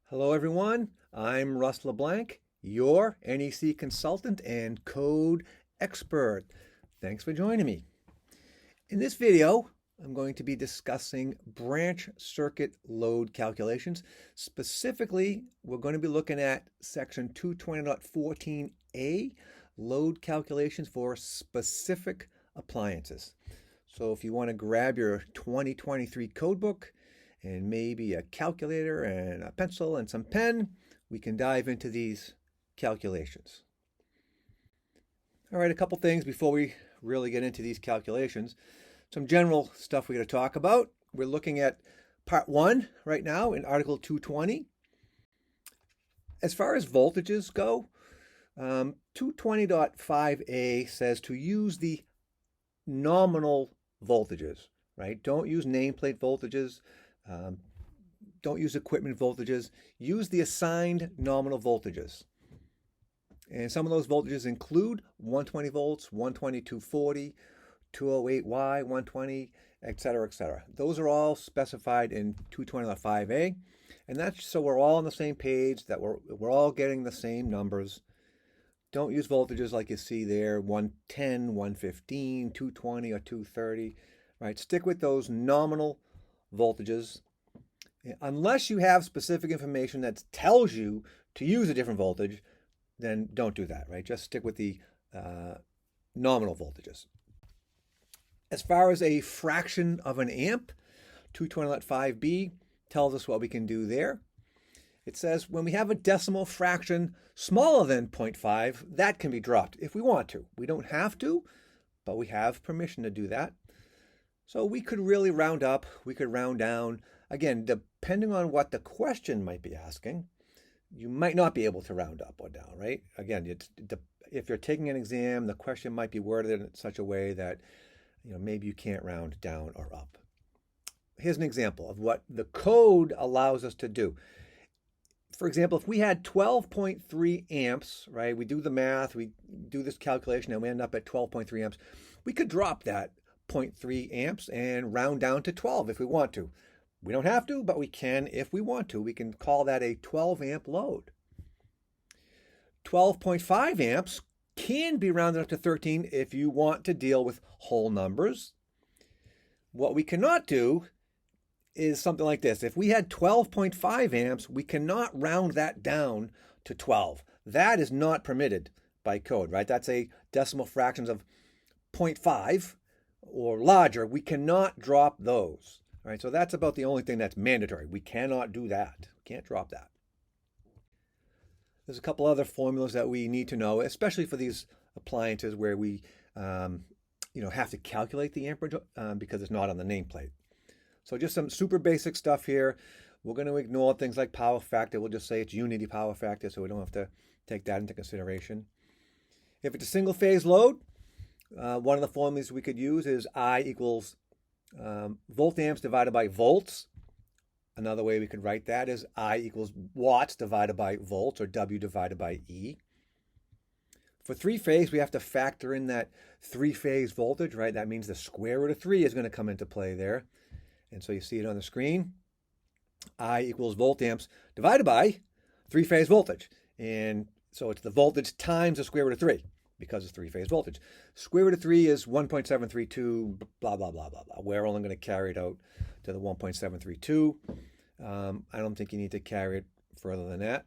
Hello, everyone. I'm Russ LeBlanc, your NEC consultant and code expert. Thanks for joining me. In this video, I'm going to be discussing branch circuit load calculations. Specifically, we're going to be looking at section 220.14a, load calculations for specific appliances. So if you want to grab your 2023 codebook, and maybe a calculator and a pencil and some pen, we can dive into these calculations. All right, a couple things before we really get into these calculations. Some general stuff we're going to talk about. We're looking at part 1 right now in Article 220. As far as voltages go, 220.5a says to use the nominal voltages, right? Don't use nameplate voltages. Don't use equipment voltages. Use the assigned nominal voltages. And some of those voltages include 120 volts, 120, 240, 208Y, 120, etc., etc. Those are all specified in 220.5a. And that's so we're all on the same page, that we're all getting the same numbers. Don't use voltages like you see there, 110, 115, 220, or 230. Right? Stick with those nominal voltages. Unless you have specific information that tells you to use a different voltage, then don't do that, right? Just stick with the nominal voltages. As far as a fraction of an amp, 220.5b tells us what we can do there. It says when we have a decimal fraction smaller than 0.5, that can be dropped if we want to. We don't have to, but we have permission to do that. So we could really round up, we could round down. Again, depending on what the question might be asking, you might not be able to round up or down, right? Again, if you're taking an exam, the question might be worded in such a way that maybe you can't round down or up. Here's an example of what the code allows us to do. For example, if we had 12.3 amps, right? We do the math, we do this calculation, and we end up at 12.3 amps. We could drop that 0.3 amps and round down to 12 if we want to. We don't have to, but we can if we want to. We can call that a 12 amp load. 12.5 amps can be rounded up to 13 if you want to deal with whole numbers. What we cannot do is something like this. If we had 12.5 amps, we cannot round that down to 12. That is not permitted by code, right? That's a decimal fractions of 0.5 or larger. We cannot drop those. All right, so that's about the only thing that's mandatory. We cannot do that. We can't drop that. There's a couple other formulas that we need to know, especially for these appliances where we have to calculate the amperage because it's not on the nameplate. So just some super basic stuff here. We're going to ignore things like power factor. We'll just say it's unity power factor, so we don't have to take that into consideration. If it's a single phase load, one of the formulas we could use is I equals volt amps divided by volts. Another way we could write that is I equals watts divided by volts, or W divided by E. For three-phase, we have to factor in that three-phase voltage, right? That means the square root of 3 is going to come into play there. And so you see it on the screen. I equals volt amps divided by three-phase voltage. And so it's the voltage times the square root of 3. Because it's three-phase voltage. Square root of 3 is 1.732, blah, blah, blah, blah, blah. We're only going to carry it out to the 1.732. I don't think you need to carry it further than that.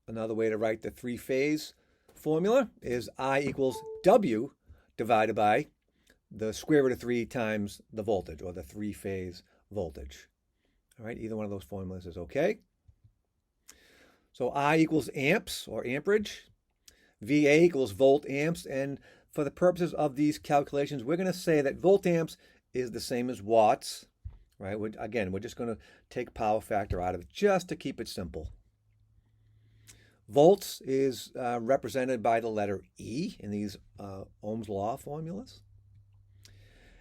Another way to write the three-phase formula is I equals W divided by the square root of 3 times the voltage, or the three-phase voltage. All right, either one of those formulas is okay. So I equals amps, or amperage. VA equals volt amps, and for the purposes of these calculations, we're going to say that volt amps is the same as watts, right? We're just going to take power factor out of it just to keep it simple. Volts is represented by the letter E in these Ohm's law formulas.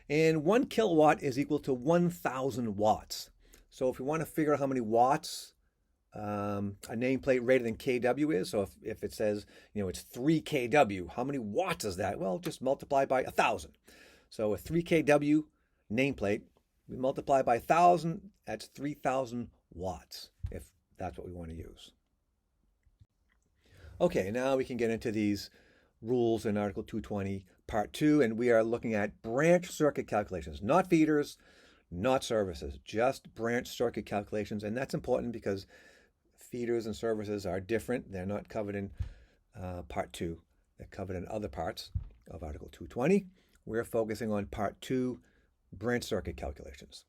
And 1 kilowatt is equal to 1,000 watts. So if we want to figure out how many watts a nameplate rated in kW is. So if it says, it's 3 kW, how many watts is that? Well, just multiply by 1,000. So a 3 kW nameplate, we multiply by 1,000, that's 3,000 watts. If that's what we want to use. Okay, now we can get into these rules in Article 220, Part 2, and we are looking at branch circuit calculations, not feeders, not services, just branch circuit calculations. And that's important because feeders and services are different. They're not covered in Part 2. They're covered in other parts of Article 220. We're focusing on Part 2, branch circuit calculations.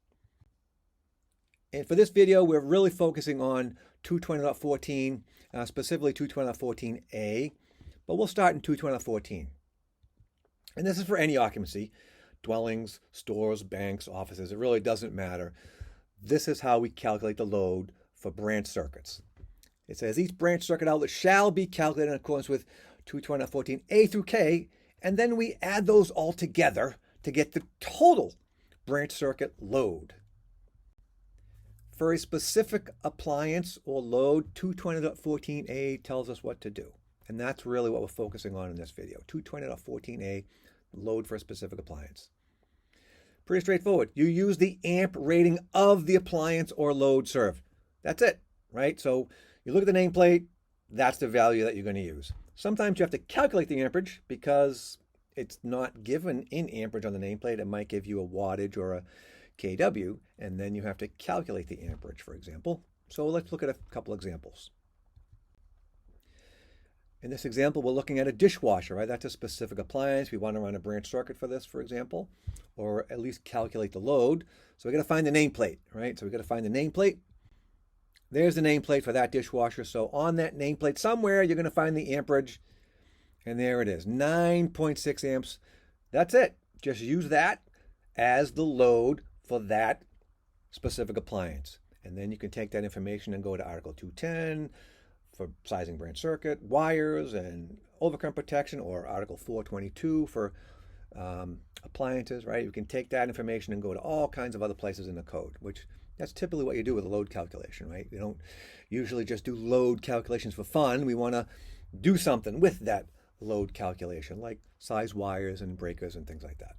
And for this video, we're really focusing on 220.14, specifically 220.14a, but we'll start in 220.14. And this is for any occupancy, dwellings, stores, banks, offices. It really doesn't matter. This is how we calculate the load for branch circuits. It says each branch circuit outlet shall be calculated in accordance with 220.14a through k, and then we add those all together to get the total branch circuit load. For a specific appliance or load, 220.14a tells us what to do. And that's really what we're focusing on in this video. 220.14a, load for a specific appliance. Pretty straightforward. You use the amp rating of the appliance or load served. That's it, right? So you look at the nameplate, that's the value that you're going to use. Sometimes you have to calculate the amperage because it's not given in amperage on the nameplate. It might give you a wattage or a kW, and then you have to calculate the amperage, for example. So let's look at a couple examples. In this example, we're looking at a dishwasher, right? That's a specific appliance. We want to run a branch circuit for this, for example, or at least calculate the load. So we got to find the nameplate, right? So we got to find the nameplate. There's the nameplate for that dishwasher. So on that nameplate somewhere, you're going to find the amperage, and there it is, 9.6 amps. That's it. Just use that as the load for that specific appliance. And then you can take that information and go to Article 210 for sizing branch circuit, wires, and overcurrent protection, or Article 422 for appliances, right? You can take that information and go to all kinds of other places in the code, which that's typically what you do with a load calculation, right? You don't usually just do load calculations for fun. We want to do something with that load calculation, like size wires and breakers and things like that.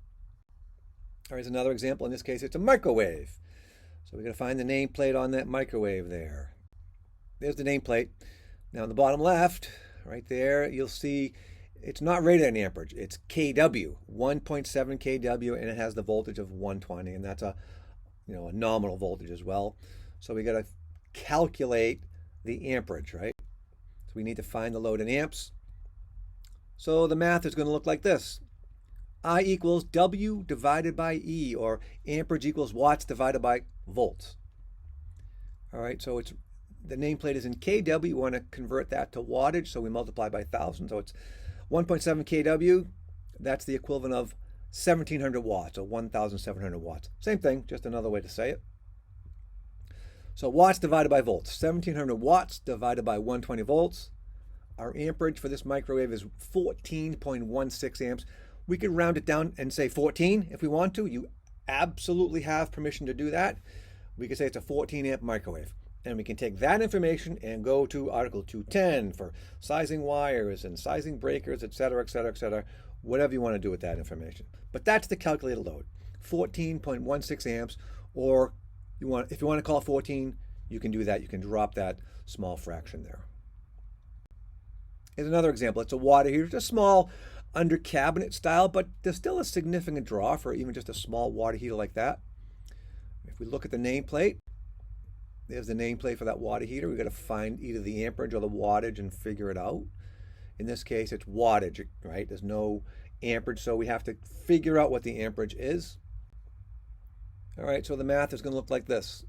All right, here's another example. In this case, it's a microwave. So we're going to find the nameplate on that microwave there. There's the nameplate. Now in the bottom left, right there, you'll see it's not rated in amperage. It's kW, 1.7 kW, and it has the voltage of 120, and that's a nominal voltage as well. So we got to calculate the amperage, right? So we need to find the load in amps. So the math is going to look like this. I equals W divided by E, or amperage equals watts divided by volts. All right, so it's the nameplate is in kW. We want to convert that to wattage, so we multiply by 1,000. So it's 1.7 kW. That's the equivalent of 1,700 watts, or 1,700 watts. Same thing, just another way to say it. So watts divided by volts. 1,700 watts divided by 120 volts. Our amperage for this microwave is 14.16 amps. We could round it down and say 14 if we want to. You absolutely have permission to do that. We could say it's a 14 amp microwave. And we can take that information and go to Article 210 for sizing wires and sizing breakers, et cetera, et cetera, et cetera, whatever you want to do with that information. But that's the calculated load, 14.16 amps, or if you want to call it 14, you can do that. You can drop that small fraction there. Here's another example. It's a water heater. It's a small under cabinet style, but there's still a significant draw for even just a small water heater like that. If we look at the nameplate, there's the nameplate for that water heater. We've got to find either the amperage or the wattage and figure it out. In this case, it's wattage, right? There's no amperage, so we have to figure out what the amperage is. All right, so the math is going to look like this.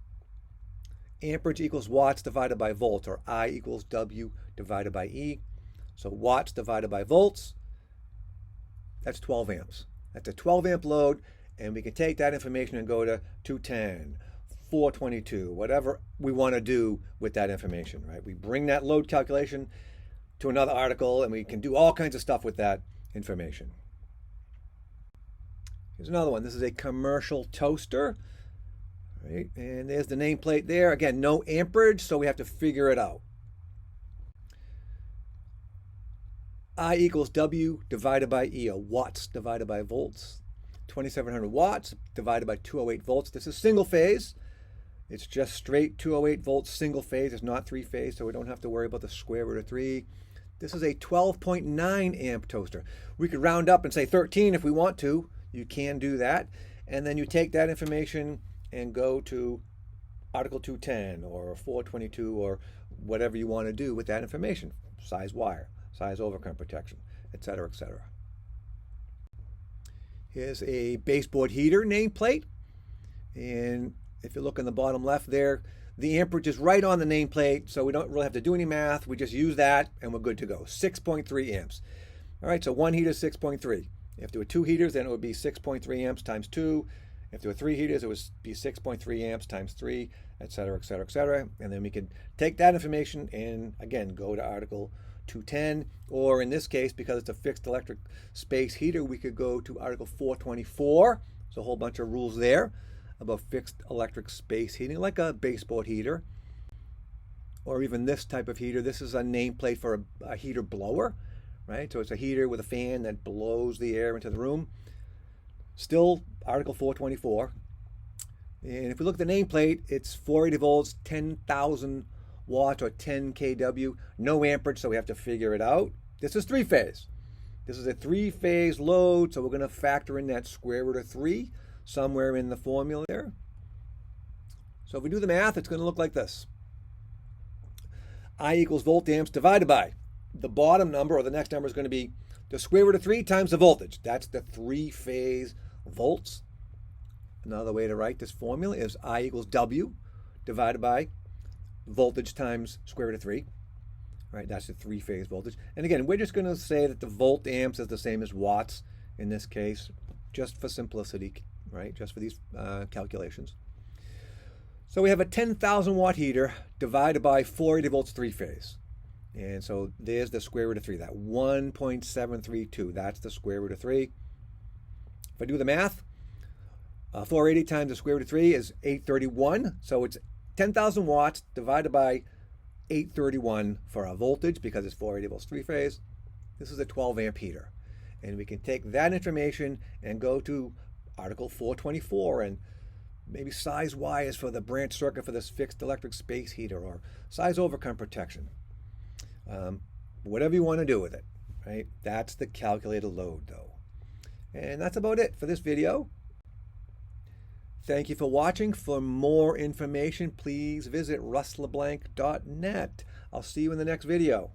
Amperage equals watts divided by volts, or I equals W divided by E. So watts divided by volts, that's 12 amps. That's a 12 amp load, and we can take that information and go to 210, 422, whatever we want to do with that information, right? We bring that load calculation to another article, and we can do all kinds of stuff with that information. Here's another one. This is a commercial toaster, right? And there's the nameplate there. Again, no amperage, so we have to figure it out. I equals W divided by E, or watts divided by volts. 2,700 watts divided by 208 volts. This is single phase. It's just straight 208 volts single phase. It's not three phase, so we don't have to worry about the square root of 3. This is a 12.9 amp toaster. We could round up and say 13 if we want to. You can do that. And then you take that information and go to Article 210 or 422 or whatever you want to do with that information. Size wire, size overcurrent protection, etc., etc. Here's a baseboard heater nameplate. And if you look in the bottom left there, the amperage is right on the nameplate, so we don't really have to do any math. We just use that and we're good to go. 6.3 amps. All right, so one heater is 6.3. If there were two heaters, then it would be 6.3 amps times 2. If there were three heaters, it would be 6.3 amps times 3, etc., etc., etc. And then we could take that information and, again, go to Article 210. Or in this case, because it's a fixed electric space heater, we could go to Article 424. There's a whole bunch of rules there about fixed electric space heating, like a baseboard heater. Or even this type of heater. This is a nameplate for a heater blower, right? So it's a heater with a fan that blows the air into the room. Still Article 424. And if we look at the nameplate, it's 480 volts, 10,000 watts or 10 kW, no amperage, so we have to figure it out. This is three-phase. This is a three-phase load, so we're going to factor in that square root of 3 somewhere in the formula there. So if we do the math, it's going to look like this. I equals volt amps divided by the bottom number, or the next number is going to be the square root of 3 times the voltage. That's the three-phase volts. Another way to write this formula is I equals W divided by voltage times square root of 3. Right, that's the three-phase voltage. And again, we're just going to say that the volt amps is the same as watts in this case, just for simplicity, right? Just for these calculations. So we have a 10,000 watt heater divided by 480 volts three-phase. And so there's the square root of 3, that 1.732. That's the square root of 3. If I do the math, 480 times the square root of 3 is 831. So it's 10,000 watts divided by 831 for our voltage, because it's 480 volts three-phase. This is a 12 amp heater. And we can take that information and go to Article 424 and maybe size wires for the branch circuit for this fixed electric space heater, or size overcurrent protection. Whatever you want to do with it, right? That's the calculated load, though. And that's about it for this video. Thank you for watching. For more information, please visit russleblanc.net. I'll see you in the next video.